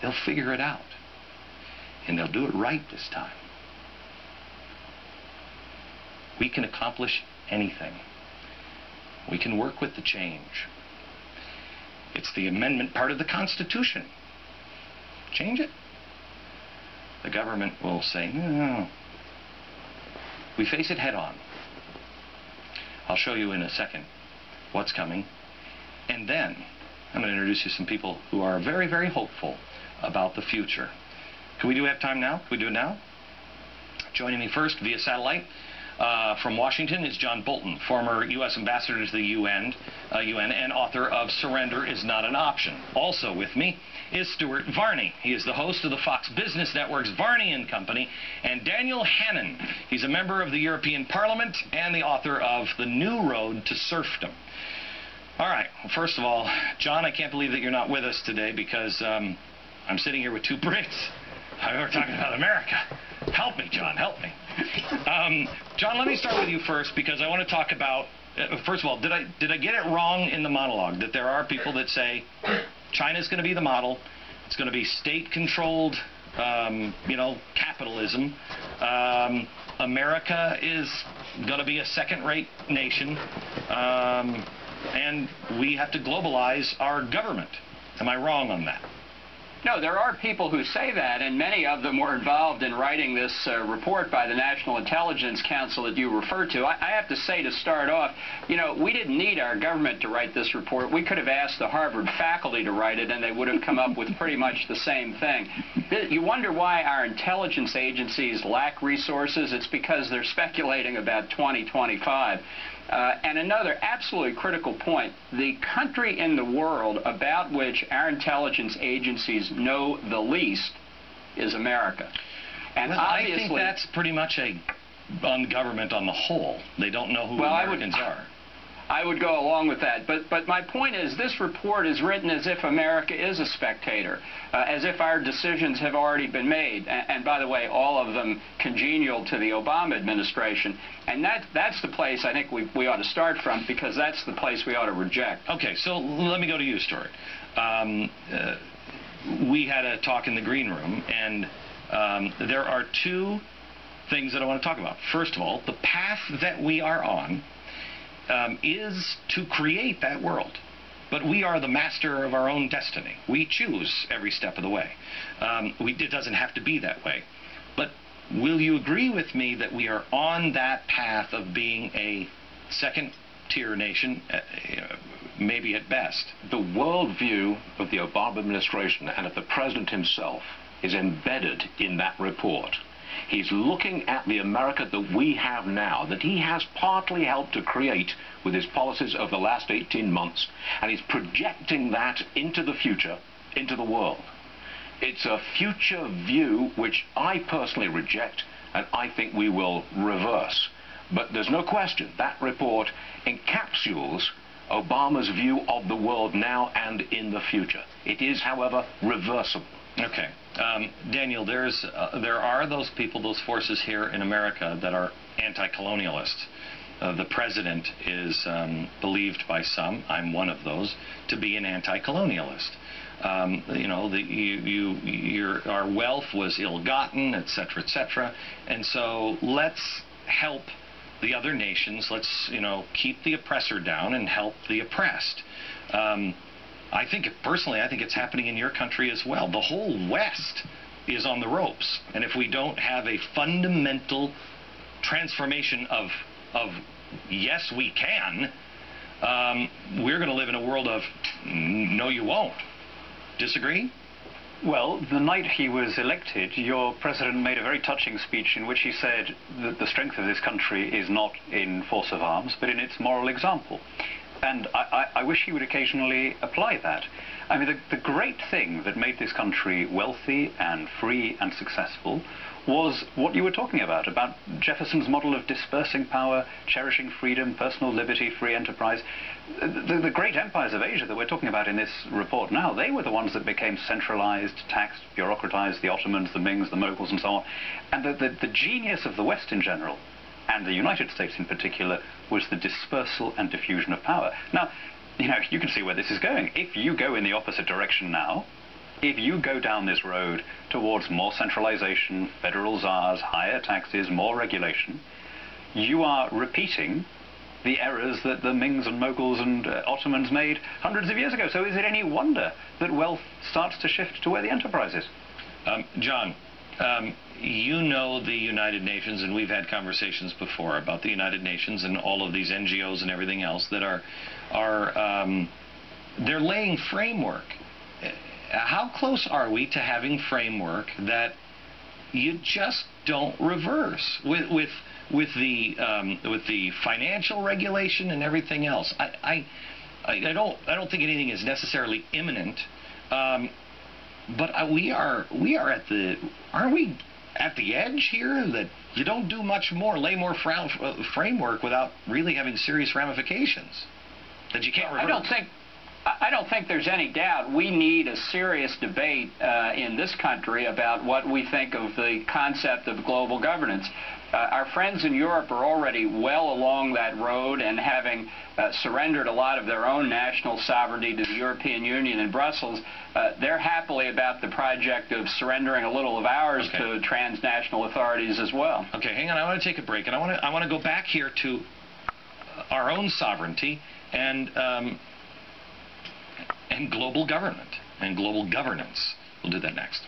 They'll figure it out. And they'll do it right this time. We can accomplish anything. We can work with the change. It's the amendment part of the Constitution. Change it. The government will say, no. We face it head on. I'll show you in a second what's coming. And then I'm going to introduce you to some people who are very, very hopeful about the future. Can we have time now? Can we do it now? Joining me first via satellite from Washington is John Bolton, former U.S. ambassador to the UN and author of Surrender is Not an Option. Also with me is Stuart Varney. He is the host of the Fox Business Network's Varney and Company, and Danniel Hannan. He's a member of the European Parliament and the author of The New Road to Surfdom. All right, well, first of all, John, I can't believe that you're not with us today because I'm sitting here with two Brits. We're talking about America. Help me, John, help me. John, let me start with you first because I want to talk about, first of all, did I get it wrong in the monologue that there are people that say China's going to be the model, it's going to be state-controlled, capitalism, America is going to be a second-rate nation, and we have to globalize our government. Am I wrong on that? No, there are people who say that, and many of them were involved in writing this report by the National Intelligence Council that you referred to. I have to say, to start off, we didn't need our government to write this report. We could have asked the Harvard faculty to write it, and they would have come up with pretty much the same thing. You wonder why our intelligence agencies lack resources. It's because they're speculating about 2025. And another absolutely critical point, the country in the world about which our intelligence agencies know the least is America. And well, obviously, I think that's pretty much on government on the whole. They don't know who Americans are. I would go along with that. But my point is, this report is written as if America is a spectator, as if our decisions have already been made. And by the way, all of them congenial to the Obama administration. And that's the place I think we ought to start from, because that's the place we ought to reject. Okay, so let me go to you, Stuart. We had a talk in the green room, and there are two things that I want to talk about. First of all, the path that we are on is to create that world. But we are the master of our own destiny. We choose every step of the way. It doesn't have to be that way. But will you agree with me that we are on that path of being a second-tier nation, maybe at best? The worldview of the Obama administration and of the president himself is embedded in that report. He's looking at the America that we have now, that he has partly helped to create with his policies of the last 18 months, and he's projecting that into the future, into the world. It's a future view which I personally reject, and I think we will reverse. But there's no question that report encapsulates Obama's view of the world now and in the future. It is, however, reversible. Okay. Danniel, there are those people, those forces here in America that are anti-colonialists. The president is believed by some, I'm one of those, to be an anti-colonialist. Our wealth was ill-gotten, etc., etc. And so let's help the other nations. Let's, keep the oppressor down and help the oppressed. Personally, I think it's happening in your country as well. The whole West is on the ropes. And if we don't have a fundamental transformation of yes, we can, we're going to live in a world of no, you won't. Disagree? Well, the night he was elected, your president made a very touching speech in which he said that the strength of this country is not in force of arms, but in its moral example. And I wish he would occasionally apply that. I mean, the great thing that made this country wealthy and free and successful was what you were talking about Jefferson's model of dispersing power, cherishing freedom, personal liberty, free enterprise. The great empires of Asia that we're talking about in this report now, they were the ones that became centralized, taxed, bureaucratized, the Ottomans, the Mings, the Moguls, and so on. And the genius of the West in general, and the United States in particular, was the dispersal and diffusion of power. Now, you can see where this is going. If you go in the opposite direction now, if you go down this road towards more centralization, federal czars, higher taxes, more regulation, you are repeating the errors that the Mings and Mughals and Ottomans made hundreds of years ago. So is it any wonder that wealth starts to shift to where the enterprise is? John, you know the United Nations, and we've had conversations before about the United Nations and all of these NGOs and everything else that they're laying framework. How close are we to having framework that you just don't reverse with the financial regulation and everything else? I don't think anything is necessarily imminent, but aren't we at the edge here that you don't do much more, lay more framework without really having serious ramifications that you can't reverse? I don't think there's any doubt we need a serious debate in this country about what we think of the concept of global governance. Our friends in Europe are already well along that road, and having surrendered a lot of their own national sovereignty to the European Union and Brussels, they're happily about the project of surrendering a little of ours to transnational authorities as well. Okay, hang on. I want to take a break, and I want to go back here to our own sovereignty and global government and global governance. We'll do that next.